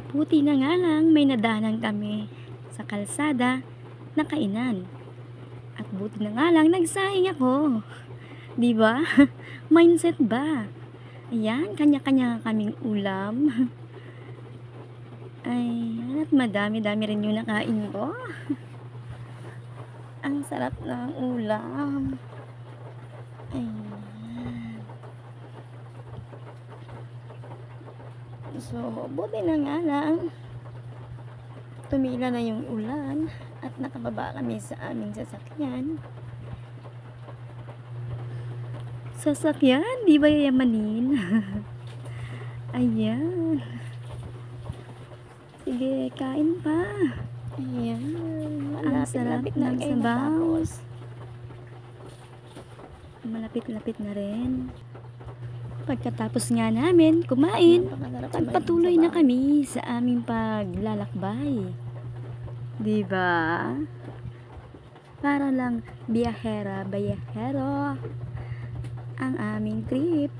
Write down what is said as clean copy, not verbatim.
Buti na nga lang may nadaanan kami sa kalsada na kainan. At buti na nga lang nagsahing ako. 'Di ba? Mindset ba? Ayan, kanya-kanya kaming ulam. Ay, at madami-dami rin yung nakain ko. Ang sarap ng ulam. Ayan. So, buti na nga lang tumila na yung ulan at nakababa kami sa aming sasakyan. Sasakyan, di ba yayamanin? Ayan. Sige, kain pa. Ayan. Ang sarap ng sabaw. Malapit-lapit na rin. Pagkatapos nga namin kumain, pagpatuloy na kami sa aming paglalakbay. Diba? Para lang biyahera, bayahero ang aming trip.